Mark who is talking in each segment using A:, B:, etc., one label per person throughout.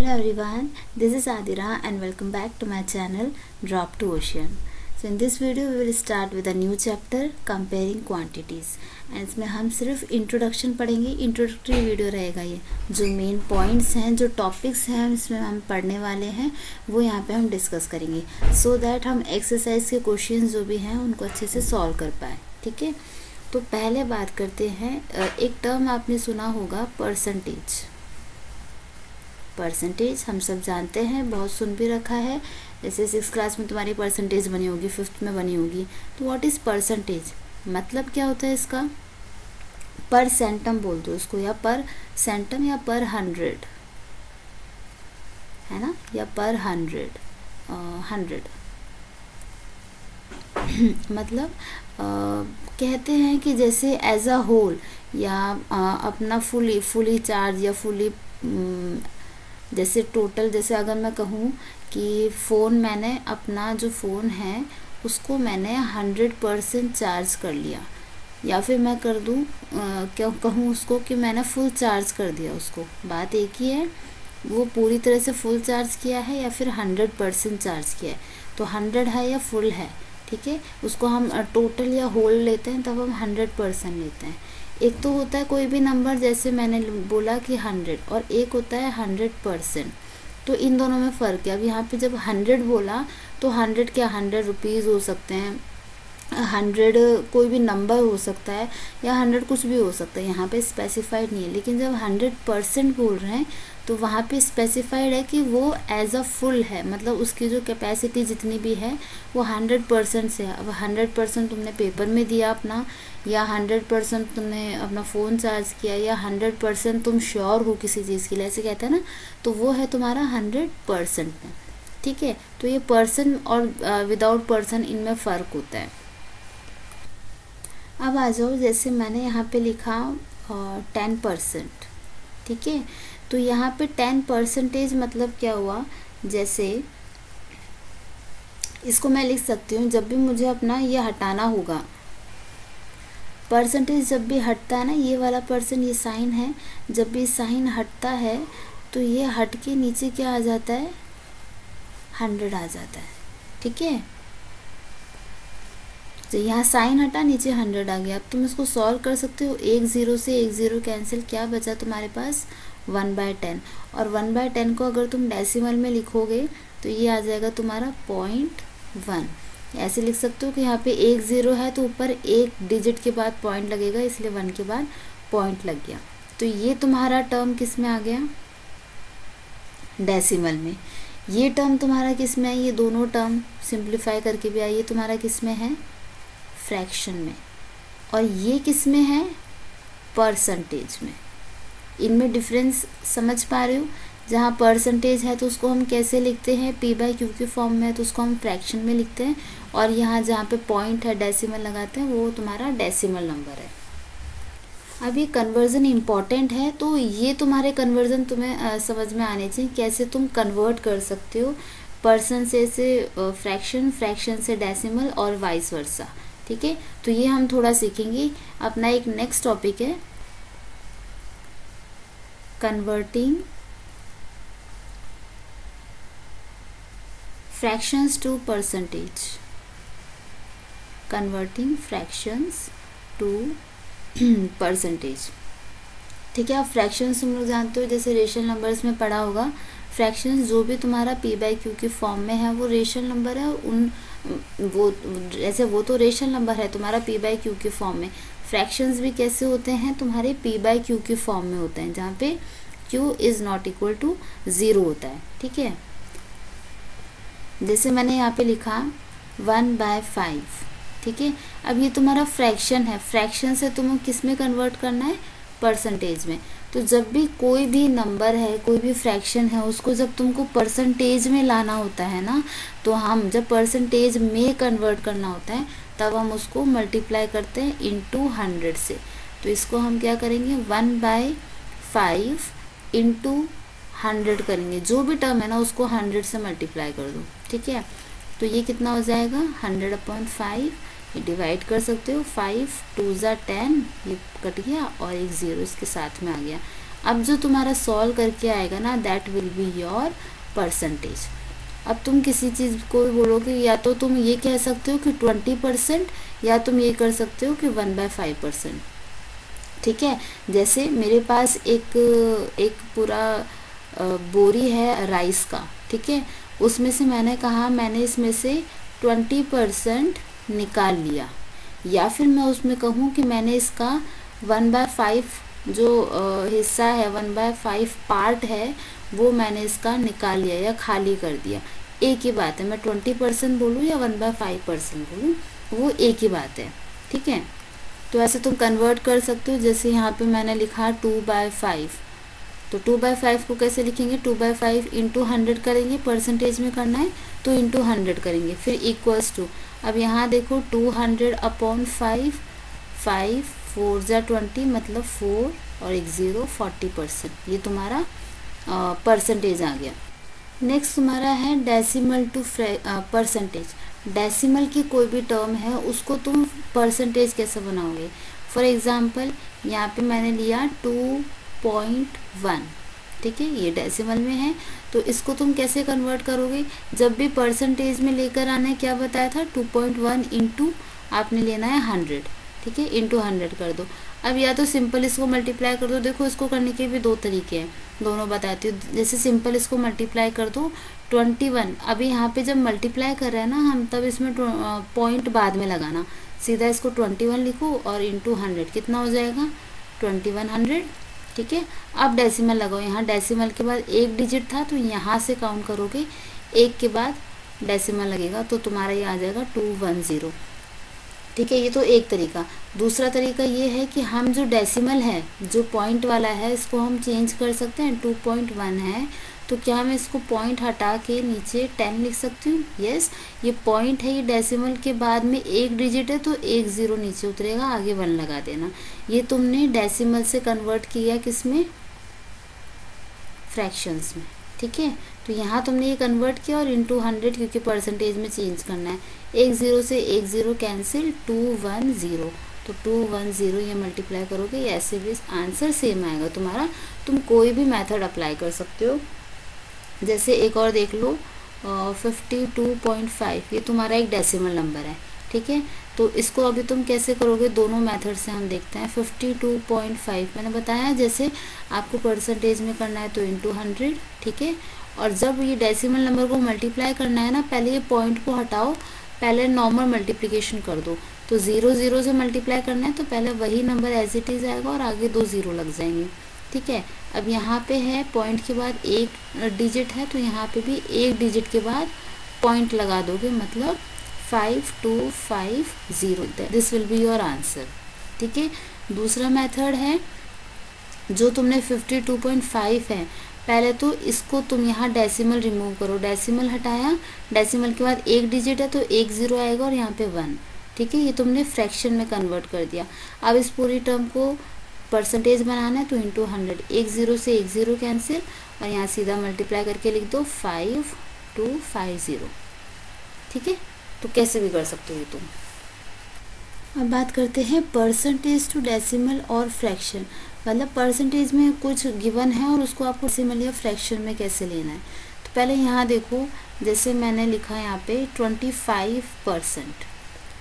A: Hello everyone, this is Adira and welcome back to my channel Drop to Ocean. So in this video we will start with a new chapter comparing quantities and इसमें हम सिर्फ introduction पढ़ेंगे. Introductory video रहेगा. ये जो main points हैं, जो topics हैं इसमें हम पढ़ने वाले हैं वो यहाँ पे हम डिस्कस करेंगे सो दैट हम एक्सरसाइज के क्वेश्चन जो भी हैं उनको अच्छे से सॉल्व कर पाए. ठीक है, तो पहले बात करते हैं. एक टर्म आपने सुना होगा परसेंटेज. परसेंटेज हम सब जानते हैं, बहुत सुन भी रखा है. जैसे 6th क्लास में तुम्हारी परसेंटेज बनी होगी, 5th में बनी होगी. तो व्हाट इज़ परसेंटेज, मतलब क्या होता है इसका? पर सेंटम बोल दो इसको, या पर सेंटम, या पर 100, है ना, या पर 100. मतलब कहते हैं कि जैसे एज अ होल या अपना फुली चार्ज या फुली जैसे टोटल. जैसे अगर मैं कहूँ कि फ़ोन, मैंने अपना जो फ़ोन है उसको मैंने 100% चार्ज कर लिया, या फिर मैं कर दूँ क्या कहूँ उसको कि मैंने फुल चार्ज कर दिया उसको. बात एक ही है, वो पूरी तरह से फुल चार्ज किया है या फिर 100% चार्ज किया है. तो 100 है या फुल है, ठीक है. उसको हम टोटल या होल लेते हैं तब हम 100% लेते हैं. एक तो होता है कोई भी नंबर, जैसे मैंने बोला कि 100, और एक होता है 100%. तो इन दोनों में फ़र्क है. अब यहाँ पे जब 100 बोला तो 100 क्या 100 रुपीज़ हो सकते हैं, 100 कोई भी नंबर हो सकता है, या 100 कुछ भी हो सकता है. यहाँ पे स्पेसिफाइड नहीं है. लेकिन जब 100% बोल रहे हैं तो वहाँ पे स्पेसिफाइड है कि वो एज अ फुल है, मतलब उसकी जो कैपेसिटी जितनी भी है वो 100% से है. अब 100% तुमने पेपर में दिया अपना, या 100% तुमने अपना फ़ोन चार्ज किया, या 100% तुम श्योर हो किसी चीज़ के लिए, ऐसे कहते हैं ना, तो वो है तुम्हारा 100% में. ठीक है, तो ये पर्सन और विदाउट पर्सन इनमें फ़र्क होता है. अब आ जाओ, जैसे मैंने यहाँ पे लिखा 10%. ठीक है, तो यहाँ पे 10% मतलब क्या हुआ? जैसे इसको मैं लिख सकती हूँ, जब भी मुझे अपना ये हटाना होगा, परसेंटेज जब भी हटता है ना, ये वाला परसेंट, ये साइन है, जब भी साइन हटता है तो ये हट के नीचे क्या आ जाता है? 100 आ जाता है. ठीक है, तो यहाँ साइन हटा, नीचे 100 आ गया. अब तुम इसको सॉल्व कर सकते हो. एक ज़ीरो से एक ज़ीरो कैंसिल, क्या बचा तुम्हारे पास? 1/10. और 1/10 को अगर तुम डेसिमल में लिखोगे तो ये आ जाएगा तुम्हारा 0.1. ऐसे लिख सकते हो कि यहाँ पे एक ज़ीरो है तो ऊपर एक डिजिट के बाद पॉइंट लगेगा, इसलिए 1 के बाद पॉइंट लग गया. तो ये तुम्हारा टर्म किस में आ गया? डेसिमल में. ये टर्म तुम्हारा किस में है? ये दोनों टर्म सिंप्लीफाई करके भी आइए, तुम्हारा किस में है? फ्रैक्शन में. और ये किस में है? परसेंटेज में. इनमें डिफरेंस समझ पा रहे हो? जहाँ परसेंटेज है तो उसको हम कैसे लिखते हैं? p/q के फॉर्म में है तो उसको हम फ्रैक्शन में लिखते हैं. और यहाँ जहाँ पे पॉइंट है, डेसिमल लगाते हैं, वो तुम्हारा डेसिमल नंबर है. अब ये कन्वर्जन इम्पॉर्टेंट है, तो ये तुम्हारे कन्वर्जन तुम्हें समझ में आने चाहिए, कैसे तुम कन्वर्ट कर सकते हो पर्सन से फ्रैक्शन, फ्रैक्शन से डेसिमल, और वाइस वर्सा. ठीक है, तो ये हम थोड़ा सीखेंगे. अपना एक नेक्स्ट टॉपिक है converting fractions to percentage. Converting fractions to percentage. ठीक है, अब फ्रैक्शंस तुम लोग जानते हो, जैसे रेशनल नंबर्स में पढ़ा होगा. फ्रैक्शंस जो भी तुम्हारा p/q के फॉर्म में है वो रेशनल नंबर है. वो जैसे वो तो रेशनल नंबर है तुम्हारा p/q के फॉर्म में. फ्रैक्शंस भी कैसे होते हैं? तुम्हारे p/q के फॉर्म में होते हैं, जहाँ पे q is not equal to 0 होता है. ठीक है, जैसे मैंने यहाँ पे लिखा 1/5. ठीक है, अब ये तुम्हारा फ्रैक्शन है. फ्रैक्शन से तुम्हें किस में कन्वर्ट करना है? परसेंटेज में. तो जब भी कोई भी नंबर है, कोई भी फ्रैक्शन है, उसको जब तुमको परसेंटेज में लाना होता है ना, तो हम जब परसेंटेज में कन्वर्ट करना होता है तब हम उसको मल्टीप्लाई करते हैं इंटू 100 से. तो इसको हम क्या करेंगे? 1/5 इंटू 100 करेंगे. जो भी टर्म है ना उसको 100 से मल्टीप्लाई कर दो. ठीक है, तो ये कितना हो जाएगा? 100/5. ये डिवाइड कर सकते हो. 5 2 × 10, ये कट गया और एक ज़ीरो इसके साथ में आ गया. अब जो तुम्हारा सॉल्व करके आएगा ना, that will be your percentage. अब तुम किसी चीज़ को बोलोगे, या तो तुम ये कह सकते हो कि 20%, या तुम ये कर सकते हो कि 1/5%। ठीक है, जैसे मेरे पास एक एक पूरा बोरी है राइस का, ठीक है, उसमें से मैंने कहा मैंने इसमें से 20% निकाल लिया, या फिर मैं उसमें कहूँ कि मैंने इसका 1/5 जो हिस्सा है, 1/5 पार्ट है, वो मैंने इसका निकाल लिया या खाली कर दिया। एक ही बात है, मैं 20% बोलूँ या 1/5% बोलूँ, वो एक ही बात है। ठीक है, तो ऐसे तुम कन्वर्ट कर सकते हो। जैसे यहाँ पे मैंने लिखा 2/5, तो 2/5 को कैसे लिखेंगे, 2/5 इंटू 100 करेंगे, परसेंटेज में करना है तो इंटू 100 करेंगे, फिर इक्वल्स टू, अब यहाँ देखो 200/5, 5 4 जा 20 मतलब 4 और एक 0, 40%, ये तुम्हारा परसेंटेज आ गया। नेक्स्ट तुम्हारा है डेसिमल टू परसेंटेज। डेसिमल की कोई भी टर्म है उसको तुम परसेंटेज कैसे बनाओगे। फॉर एग्जांपल यहाँ पे मैंने लिया 2.1, ठीक है, ये डेसिमल में है, तो इसको तुम कैसे कन्वर्ट करोगे। जब भी परसेंटेज में लेकर आना है, क्या बताया था, 2.1 इंटू आपने लेना है 100, ठीक है, इंटू 100 कर दो। अब या तो सिंपल इसको मल्टीप्लाई कर दो, देखो इसको करने के भी दो तरीके हैं, दोनों बताती हूँ। जैसे सिंपल इसको मल्टीप्लाई कर दो 21, अभी यहाँ पे जब मल्टीप्लाई कर रहे हैं ना हम, तब इसमें पॉइंट बाद में लगाना, सीधा इसको 21 लिखो और इंटू 100 कितना हो जाएगा 2100, ठीक है। अब डेसिमल लगाओ, यहाँ डेसिमल के बाद एक डिजिट था तो यहाँ से काउंट करोगे, एक के बाद डेसिमल लगेगा तो तुम्हारा ये आ जाएगा 210, ठीक है। ये तो एक तरीका। दूसरा तरीका ये है कि हम जो डेसिमल है, जो पॉइंट वाला है, इसको हम चेंज कर सकते हैं। 2.1 है तो क्या मैं इसको पॉइंट हटा के नीचे 10 लिख सकती हूँ, यस। ये पॉइंट है, ये डेसिमल के बाद में एक डिजिट है तो एक 0 नीचे उतरेगा, आगे 1 लगा देना। ये तुमने डेसिमल से कन्वर्ट किया किसमें, फ्रैक्शंस में, ठीक है। तो यहाँ तुमने ये कन्वर्ट किया और इंटू 100 क्योंकि परसेंटेज में चेंज करना है। एक 0 से एक 0 कैंसिल, 210, तो 210 ये मल्टीप्लाई करोगे, ऐसे भी आंसर सेम आएगा तुम्हारा। तुम कोई भी मेथड अप्लाई कर सकते हो। जैसे एक और देख लो 52.5, ये तुम्हारा एक डेसिमल नंबर है, ठीक है। तो इसको अभी तुम कैसे करोगे, दोनों मेथड से हम देखते हैं। 52.5 मैंने बताया, जैसे आपको परसेंटेज में करना है तो इंटू 100, ठीक है। और जब ये डेसिमल नंबर को मल्टीप्लाई करना है ना, पहले ये पॉइंट को हटाओ, पहले नॉर्मल मल्टीप्लिकेशन कर दो। तो 0 से मल्टीप्लाई करना है तो पहले वही नंबर एज इट इज़ आएगा और आगे 2 0 लग जाएंगे, ठीक है। अब यहाँ पे है पॉइंट के बाद एक डिजिट है, तो यहाँ पे भी एक डिजिट के बाद पॉइंट लगा दोगे, मतलब 5250, this will be your answer, ठीक है। दूसरा मेथड है जो तुमने 52.5 है, पहले तो इसको तुम यहाँ डेसिमल रिमूव करो, डेसिमल हटाया, डेसिमल के बाद एक डिजिट है तो एक 0 आएगा और यहाँ पे 1, ठीक है। ये तुमने फ्रैक्शन में कन्वर्ट कर दिया। अब इस पूरी टर्म को परसेंटेज बनाना है तो इंटू 100, एक 0 से एक 0 कैंसिल और यहाँ सीधा मल्टीप्लाई करके लिख दो 5250, ठीक है। तो कैसे भी कर सकते हो तुम। अब बात करते हैं परसेंटेज टू डेसिमल और फ्रैक्शन, मतलब परसेंटेज में कुछ गिवन है और उसको आपको डेसिमल या फ्रैक्शन में कैसे लेना है। तो पहले यहाँ देखो, जैसे मैंने लिखा है यहाँ पे 25%,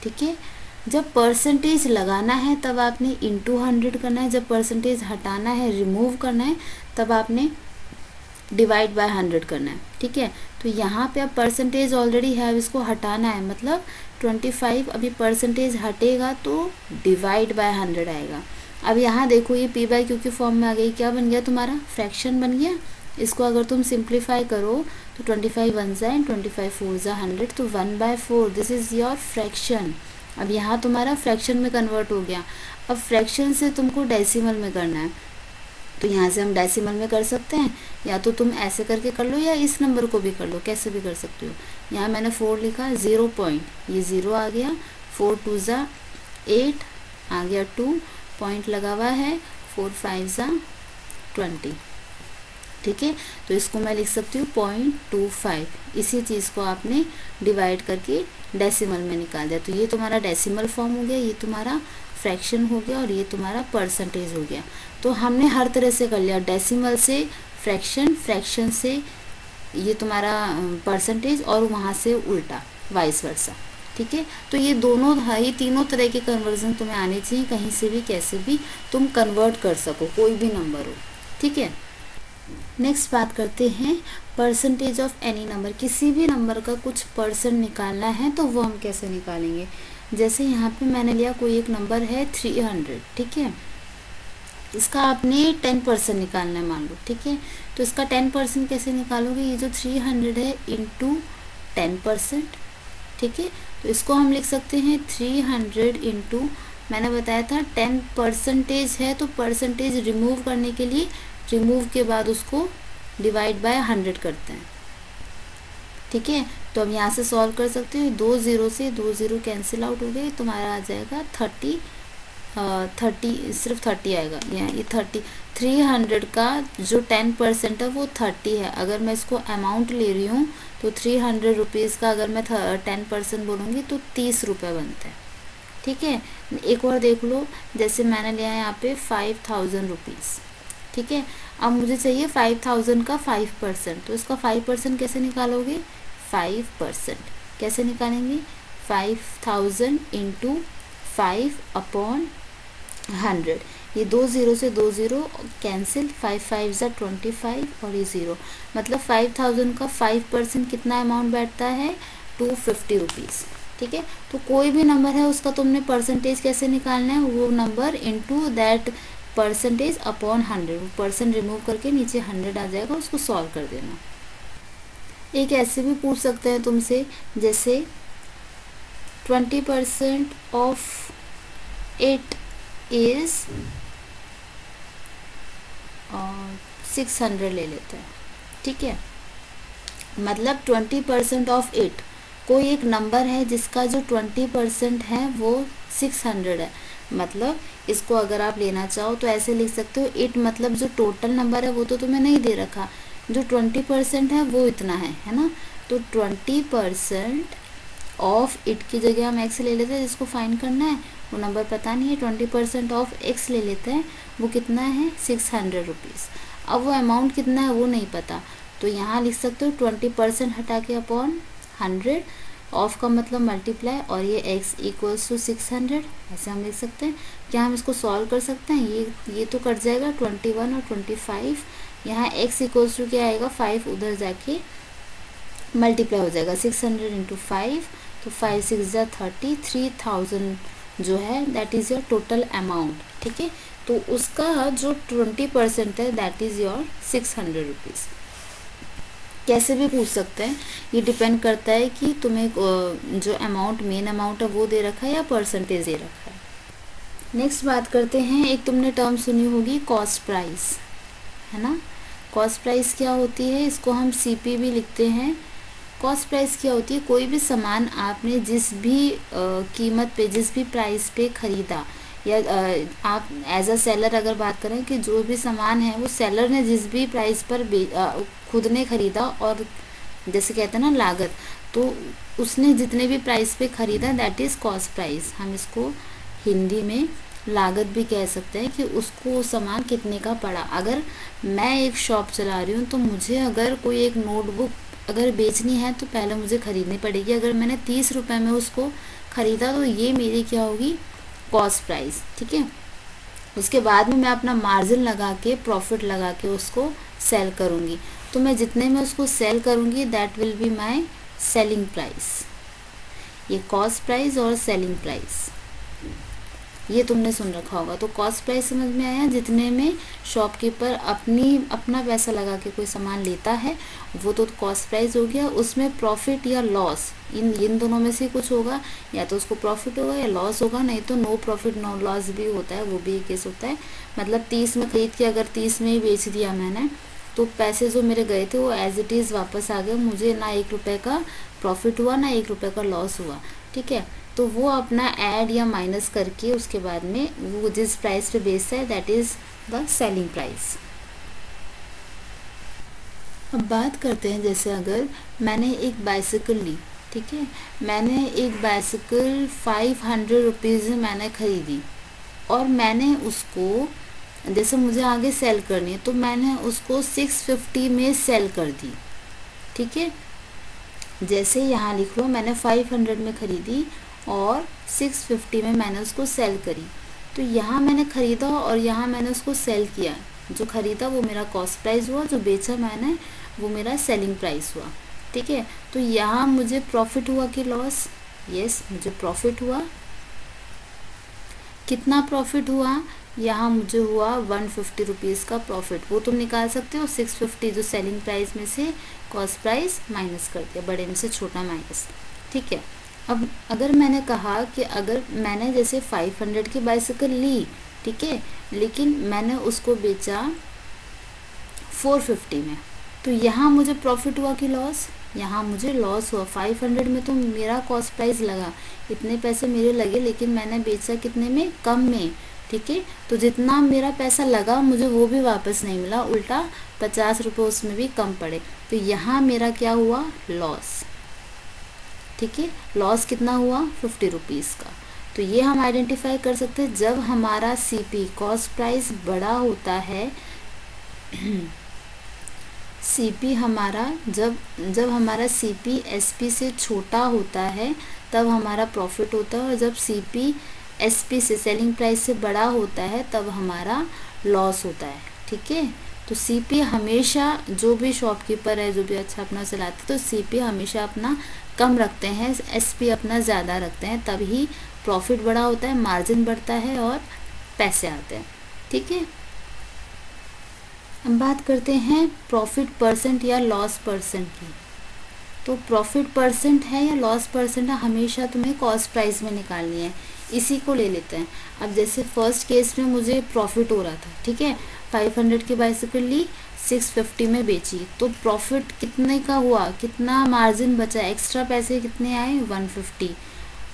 A: ठीक है। जब परसेंटेज लगाना है तब आपने इंटू 100 करना है, जब परसेंटेज हटाना है, रिमूव करना है, तब आपने डिवाइड बाय 100 करना है, ठीक है। तो यहाँ पे अब परसेंटेज ऑलरेडी है, अब इसको हटाना है, मतलब 25 अभी परसेंटेज हटेगा तो डिवाइड बाय 100 आएगा। अब यहाँ देखो ये पी बाई क्यू की फॉर्म में आ गई, क्या बन गया तुम्हारा, फ्रैक्शन बन गया। इसको अगर तुम सिंप्लीफाई करो तो 25 1 जाए, 25 4 जा 100, तो 1/4, दिस इज़ योर फ्रैक्शन। अब यहाँ तुम्हारा फ्रैक्शन में कन्वर्ट हो गया। अब फ्रैक्शन से तुमको डेसिमल में करना है, तो यहाँ से हम डेसिमल में कर सकते हैं, या तो तुम ऐसे करके कर लो या इस नंबर को भी कर लो, कैसे भी कर सकते हो। यहाँ मैंने 4 लिखा, 0 पॉइंट, ये 0 आ गया, 4 2 जा 8 आ गया, 2 पॉइंट लगा हुआ है, 4 5 जा 20, ठीक है। तो इसको मैं लिख सकती हूँ 0.25, इसी चीज़ को आपने डिवाइड करके डेसिमल में निकाल दिया, तो ये तुम्हारा डेसिमल फॉर्म हो गया, ये तुम्हारा फ्रैक्शन हो गया और ये तुम्हारा परसेंटेज हो गया। तो हमने हर तरह से कर लिया, डेसिमल से फ्रैक्शन, फ्रैक्शन से ये तुम्हारा परसेंटेज, और वहाँ से उल्टा वाइस वर्सा। ठीक है, तो ये दोनों ये तीनों तरह के कन्वर्जन तुम्हें आने चाहिए, कहीं से भी कैसे भी तुम कन्वर्ट कर सको, कोई भी नंबर हो। ठीक है, नेक्स्ट बात करते हैं परसेंटेज ऑफ एनी नंबर। किसी भी नंबर का कुछ परसेंट निकालना है तो वो हम कैसे निकालेंगे। जैसे यहाँ पे मैंने लिया कोई एक नंबर है 300, ठीक है, इसका आपने 10% निकालना है मान लो। ठीक है, तो इसका 10% कैसे निकालोगे, ये जो 300 है इंटू 10%। ठीक है, तो इसको हम लिख सकते हैं 300 इंटू, मैंने बताया था 10% है, तो परसेंटेज रिमूव करने के लिए रिमूव के बाद उसको डिवाइड बाय 100 करते हैं। ठीक है, तो हम यहाँ से सॉल्व कर सकते हो, 2 0 से 2 0 कैंसिल आउट हो गए, तुम्हारा आ जाएगा 30, सिर्फ 30 आएगा। यहाँ ये 300 का जो 10% है वो 30 है। अगर मैं इसको अमाउंट ले रही हूँ तो 300 रुपीज़ का अगर मैं 10% बोलूँगी तो 30 रुपये बनता है। ठीक है, एक और देख लो, जैसे मैंने लिया है यहाँ पे 5000 रुपीज़। ठीक है, अब मुझे चाहिए 5000 का 5%, तो इसका 5% कैसे निकालोगे, 5% कैसे निकालेंगे, 5000 इंटू 5/100। ये 2 0 से 2 0 कैंसिल, 5 5 ज़ा 25 और ये 0, मतलब 5000 का 5% कितना अमाउंट बैठता है, 250 रुपीज़। ठीक है, तो कोई भी नंबर है उसका तुमने परसेंटेज कैसे निकालना है, वो number into that percentage upon 100, percent remove करके नीचे 100 आ जाएगा, उसको सॉल्व कर देना। एक ऐसे भी पूछ सकते हैं तुमसे, जैसे 20% ऑफ 8 इज 600 ले लेते हैं। ठीक है, मतलब 20% ऑफ 8, कोई एक नंबर है जिसका जो 20% है वो 600 है, मतलब इसको अगर आप लेना चाहो तो ऐसे लिख सकते हो, 8 मतलब जो टोटल नंबर है वो तो तुम्हें नहीं दे रखा, जो 20% है वो इतना है ना, तो 20% ऑफ 8 की जगह हम x ले लेते हैं, जिसको फाइंड करना है वो नंबर पता नहीं है, 20% ऑफ x ले लेते हैं, वो कितना है 600 रुपीज़। अब वो अमाउंट कितना है वो नहीं पता, तो यहाँ लिख सकते हो 20% हटा के अपॉन 100, ऑफ का मतलब मल्टीप्लाई, और ये x इक्वल्स टू 600, ऐसे हम लिख सकते हैं। क्या हम इसको सॉल्व कर सकते हैं, ये तो कट जाएगा 21 और 25, यहाँ x इक्वल्स टू क्या आएगा, 5 उधर जाके मल्टीप्लाई हो जाएगा, 600 इंटू 5, तो 5 6 ज़ा 30, 3000 जो है that is your total amount. ठीक है, तो उसका जो 20% है दैट इज़ योर 600 रुपीज़। कैसे भी पूछ सकते हैं, ये डिपेंड करता है कि तुम्हें जो अमाउंट मेन अमाउंट है वो दे रखा है या परसेंटेज दे रखा है। नेक्स्ट बात करते हैं, एक तुमने टर्म सुनी होगी कॉस्ट प्राइस, है ना। कॉस्ट प्राइस क्या होती है, इसको हम CP भी लिखते हैं। कॉस्ट प्राइस क्या होती है, कोई भी सामान आपने जिस भी कीमत पे, जिस भी प्राइस पे ख़रीदा, या आप एज अ सेलर अगर बात करें कि जो भी सामान है वो सेलर ने जिस भी प्राइस पर खुद ने ख़रीदा, और जैसे कहते हैं ना लागत, तो उसने जितने भी प्राइस पे ख़रीदा दैट इज़ कॉस्ट प्राइस। हम इसको हिंदी में लागत भी कह सकते हैं कि उसको सामान कितने का पड़ा। अगर मैं एक शॉप चला रही हूँ तो मुझे अगर कोई एक नोटबुक अगर बेचनी है तो पहले मुझे ख़रीदनी पड़ेगी। अगर मैंने 30 रुपये में उसको ख़रीदा तो ये मेरी क्या होगी, कॉस्ट प्राइस। ठीक है, उसके बाद में मैं अपना मार्जिन लगा के, प्रॉफिट लगा के उसको सेल करूँगी, तो मैं जितने में उसको सेल करूँगी that will be my selling price. ये कॉस्ट प्राइस और सेलिंग प्राइस ये तुमने सुन रखा होगा। तो कॉस्ट प्राइस समझ में आया, जितने में शॉपकीपर अपना पैसा लगा के कोई सामान लेता है वो तो कॉस्ट प्राइस हो गया। उसमें प्रॉफिट या लॉस इन दोनों में से कुछ होगा, या तो उसको प्रॉफिट होगा या लॉस होगा, नहीं तो नो प्रॉफिट नो लॉस भी होता है, वो भी एक केस होता है। मतलब 30 में खरीद के अगर 30 में ही बेच दिया मैंने, तो पैसे जो मेरे गए थे वो एज इट इज़ वापस आ गए, मुझे ना 1 रुपये का प्रॉफिट हुआ ना 1 रुपये का लॉस हुआ। ठीक है, तो वो अपना ऐड या माइनस करके उसके बाद में वो जिस प्राइस पे बेचता है that is the selling price. अब बात करते हैं, जैसे अगर मैंने एक बाइसिकल ली, ठीक है, मैंने एक बाइसिकल 500 रुपीज़ में मैंने ख़रीदी, और मैंने उसको, जैसे मुझे आगे सेल करनी है तो मैंने उसको 650 में सेल कर दी। ठीक है, जैसे यहाँ लिख लो मैंने 500 में ख़रीदी और 650 में मैंने उसको सेल करी। तो यहाँ मैंने ख़रीदा और यहाँ मैंने उसको सेल किया। जो ख़रीदा वो मेरा कॉस्ट प्राइस हुआ, जो बेचा मैंने वो मेरा सेलिंग प्राइस हुआ। ठीक है, तो यहाँ मुझे प्रॉफिट हुआ कि लॉस? यस, मुझे प्रॉफिट हुआ। कितना प्रॉफिट हुआ? यहाँ मुझे हुआ 150 रुपीज़ का प्रॉफिट। वो तुम निकाल सकते हो, 650 जो सेलिंग प्राइस में से कॉस्ट प्राइस माइनस कर दिया, बड़े में से छोटा माइनस। ठीक है, अब अगर मैंने कहा कि अगर मैंने जैसे 500 की बाइसिकल ली, ठीक है, लेकिन मैंने उसको बेचा 450 में, तो यहाँ मुझे प्रॉफिट हुआ कि लॉस? यहाँ मुझे लॉस हुआ। 500 में तो मेरा कॉस्ट प्राइस लगा, इतने पैसे मेरे लगे, लेकिन मैंने बेचा कितने में? कम में। ठीक है, तो जितना मेरा पैसा लगा मुझे वो भी वापस नहीं मिला, उल्टा 50 रुपये उसमें भी कम पड़े। तो यहाँ मेरा क्या हुआ? लॉस। ठीक है, लॉस कितना हुआ? 50 रुपीज़ का। तो ये हम आइडेंटिफाई कर सकते हैं जब हमारा सीपी कॉस्ट प्राइस बड़ा होता है सीपी हमारा जब हमारा सीपी एसपी से छोटा होता है तब हमारा प्रॉफिट होता है, और जब सीपी एसपी से सेलिंग प्राइस से बड़ा होता है तब हमारा लॉस होता है। ठीक है, तो सीपी हमेशा, जो भी शॉपकीपर है, जो भी अच्छा अपना चलाते हैं, तो सीपी हमेशा अपना कम रखते हैं, एसपी अपना ज़्यादा रखते हैं, तभी प्रॉफिट बड़ा होता है, मार्जिन बढ़ता है और पैसे आते हैं। ठीक है, हम बात करते हैं प्रॉफिट परसेंट या लॉस परसेंट की। तो प्रॉफिट परसेंट है या लॉस परसेंट है, हमेशा तुम्हें कॉस्ट प्राइस में निकालनी है। इसी को ले लेते हैं। अब जैसे फर्स्ट केस में मुझे प्रॉफिट हो रहा था, ठीक है, 500 की बाइसिकल ली, 650 में बेची, तो प्रॉफिट कितने का हुआ? कितना मार्जिन बचा? एक्स्ट्रा पैसे कितने आए? 150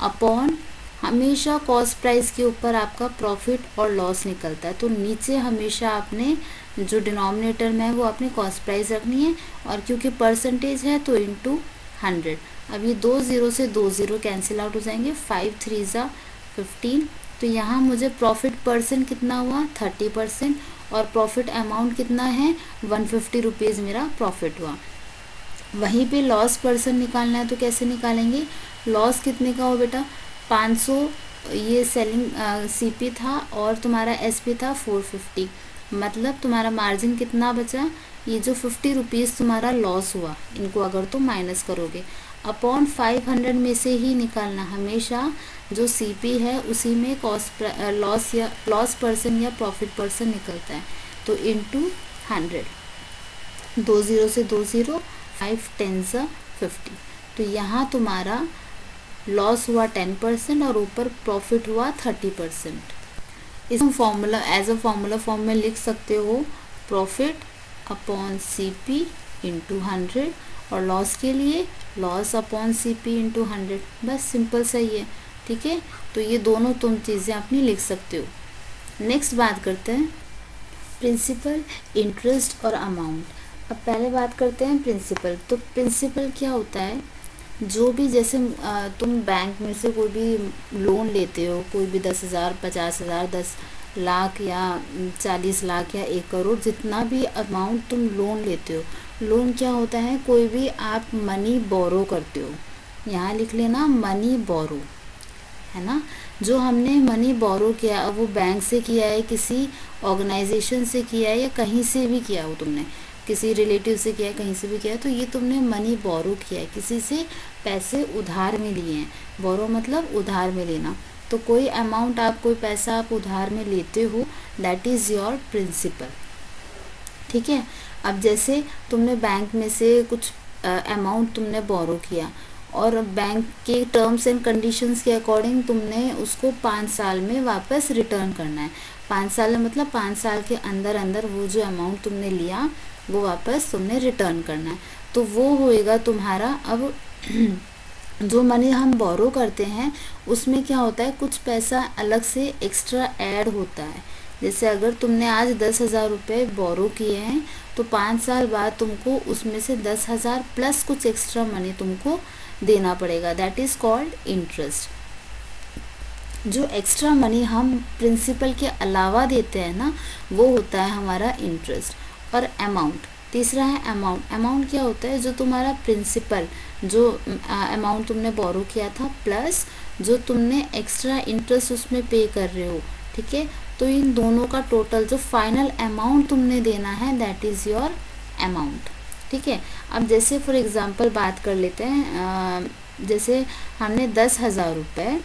A: अपॉन, हमेशा कॉस्ट प्राइस के ऊपर आपका प्रॉफिट और लॉस निकलता है। तो नीचे हमेशा आपने जो डिनोमिनेटर में है वो आपने कॉस्ट प्राइस रखनी है, और क्योंकि परसेंटेज है तो इनटू 100। अब ये 2 0 से 2 0 कैंसिल आउट हो जाएंगे, 5 3 ज़ा 15। तो यहाँ मुझे प्रॉफिट परसेंट कितना हुआ? 30%, और प्रॉफिट अमाउंट कितना है? 150 रुपीज़ मेरा प्रॉफिट हुआ। वहीं पे लॉस परसेंट निकालना है तो कैसे निकालेंगे? लॉस कितने का हो बेटा? 500 ये सेलिंग सीपी था और तुम्हारा एसपी था 450, मतलब तुम्हारा मार्जिन कितना बचा? ये जो 50 रुपीज़ तुम्हारा लॉस हुआ, इनको अगर तुम माइनस करोगे अपॉन 500 में से ही निकालना। हमेशा जो सीपी है उसी में कॉस्ट लॉस या लॉस परसेंट या प्रॉफिट परसेंट निकलता है, तो इनटू 100, 2 0 से 2 0, 5 10 ज़ा 50। तो यहाँ तुम्हारा लॉस हुआ 10% और ऊपर प्रॉफिट हुआ 30%। इस formula as a formula form में लिख सकते हो, प्रॉफिट अपॉन सीपी इंटू 100, और लॉस के लिए लॉस अपॉन सीपी इंटू 100। बस सिंपल सही है। ठीक है, तो ये दोनों तुम चीज़ें अपनी लिख सकते हो। नेक्स्ट बात करते हैं प्रिंसिपल, इंटरेस्ट और अमाउंट। अब पहले बात करते हैं प्रिंसिपल। तो प्रिंसिपल क्या होता है? जो भी जैसे तुम बैंक में से कोई भी लोन लेते हो, कोई भी 10,000, 50,000, 10 लाख या 40 लाख या 1 करोड़, जितना भी अमाउंट तुम लोन लेते हो, लोन क्या होता है? कोई भी आप मनी बोरो करते हो, यहाँ लिख लेना मनी बोरो, है ना। जो हमने मनी बोरो किया, अब वो बैंक से किया है, किसी ऑर्गेनाइजेशन से किया है, या कहीं से भी किया हो तुमने, किसी रिलेटिव से किया है, कहीं से भी किया है, तो ये तुमने मनी बोरो किया है, किसी से पैसे उधार में लिए हैं। बोरो मतलब उधार में लेना। तो कोई अमाउंट आप, कोई पैसा आप उधार में लेते हो, दैट इज़ योर प्रिंसिपल। ठीक है, अब जैसे तुमने बैंक में से कुछ अमाउंट तुमने बोरो किया, और बैंक के टर्म्स एंड कंडीशंस के अकॉर्डिंग तुमने उसको 5 साल में वापस रिटर्न करना है। 5 साल में मतलब 5 साल के अंदर अंदर वो जो अमाउंट तुमने लिया वो वापस तुमने रिटर्न करना है। तो वो होएगा तुम्हारा। अब जो मनी हम बोरो करते हैं उसमें क्या होता है, कुछ पैसा अलग से एक्स्ट्रा ऐड होता है। जैसे अगर तुमने आज 10,000 रुपये बोरो किए हैं, तो 5 साल बाद तुमको उसमें से 10,000 प्लस कुछ एक्स्ट्रा मनी तुमको देना पड़ेगा, दैट इज़ कॉल्ड इंटरेस्ट। जो एक्स्ट्रा मनी हम प्रिंसिपल के अलावा देते हैं ना, वो होता है हमारा इंटरेस्ट। और अमाउंट, तीसरा है अमाउंट। अमाउंट क्या होता है, जो तुम्हारा प्रिंसिपल, जो अमाउंट तुमने बोरो किया था प्लस जो तुमने एक्स्ट्रा इंटरेस्ट उसमें पे कर रहे हो, ठीक है। तो इन दोनों का टोटल जो फाइनल अमाउंट तुमने देना है, दैट इज़ योर अमाउंट, ठीक है। अब जैसे फॉर एग्जांपल बात कर लेते हैं, जैसे हमने 10,000 रुपये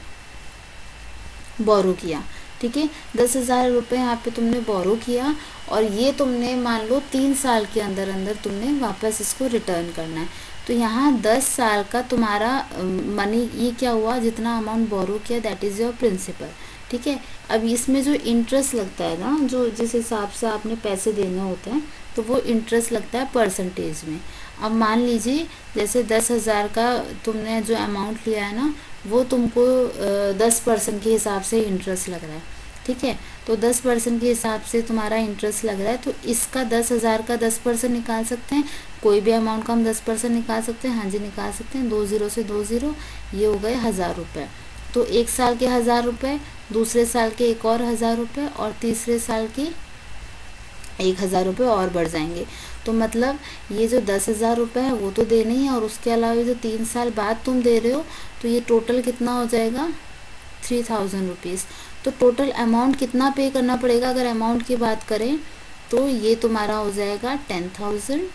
A: बोरो किया, ठीक है। 10,000 रुपये यहाँ पे तुमने बोरो किया और ये तुमने मान लो 3 साल के अंदर अंदर तुमने वापस इसको रिटर्न करना है। तो यहाँ 10 साल का तुम्हारा मनी, ये क्या हुआ, जितना अमाउंट बोरो किया दैट इज़ योर प्रिंसिपल, ठीक है। अब इसमें जो इंटरेस्ट लगता है ना, जो जिस हिसाब से आपने पैसे देने होते हैं, तो वो इंटरेस्ट लगता है परसेंटेज में। अब मान लीजिए जैसे 10,000 का तुमने जो अमाउंट लिया है ना, वो तुमको 10% के हिसाब से इंटरेस्ट लग रहा है, ठीक है। तो 10% के हिसाब से तुम्हारा इंटरेस्ट लग रहा है, तो इसका 10,000 का 10% निकाल सकते हैं। कोई भी अमाउंट का हम 10% निकाल सकते हैं, हाँ जी निकाल सकते हैं। 2 ज़ीरो से 2 ज़ीरो, ये हो गए 1,000 रुपये। तो एक साल के 1,000 रुपये, दूसरे साल के एक और 1,000 रुपये, और तीसरे साल के 1,000 रुपये और बढ़ जाएंगे। तो मतलब ये जो 10,000 रुपये है वो तो देने ही है, और उसके अलावा जो 3 साल बाद तुम दे रहे हो, तो ये टोटल कितना हो जाएगा, 3,000 रुपीज़। तो टोटल अमाउंट कितना पे करना पड़ेगा, अगर अमाउंट की बात करें तो ये तुम्हारा हो जाएगा 10,000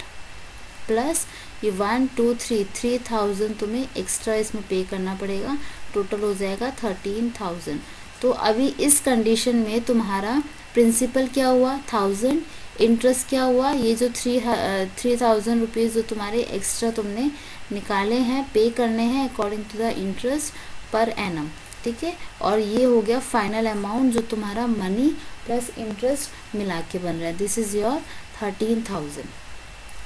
A: प्लस ये 1 2 3 3,000 तुम्हें एक्स्ट्रा इसमें पे करना पड़ेगा। टोटल हो जाएगा 13,000। तो अभी इस कंडीशन में तुम्हारा प्रिंसिपल क्या हुआ 1,000, इंटरेस्ट क्या हुआ, ये जो 3,000 रुपीज़ जो तुम्हारे एक्स्ट्रा तुमने निकाले हैं, पे करने हैं according to the interest per annum, ठीक है। और ये हो गया फाइनल अमाउंट जो तुम्हारा मनी प्लस इंटरेस्ट मिला के बन रहा है, दिस इज़ योर 13,000,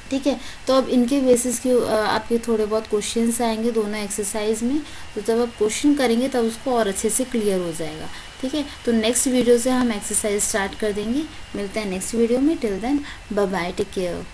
A: ठीक है। तो अब इनके बेसिस के आपके थोड़े बहुत क्वेश्चंस आएंगे दोनों एक्सरसाइज में, तो जब आप क्वेश्चन करेंगे तब उसको और अच्छे से क्लियर हो जाएगा, ठीक है। तो नेक्स्ट वीडियो से हम एक्सरसाइज स्टार्ट कर देंगे। मिलते हैं नेक्स्ट वीडियो में, till then bye bye, take care.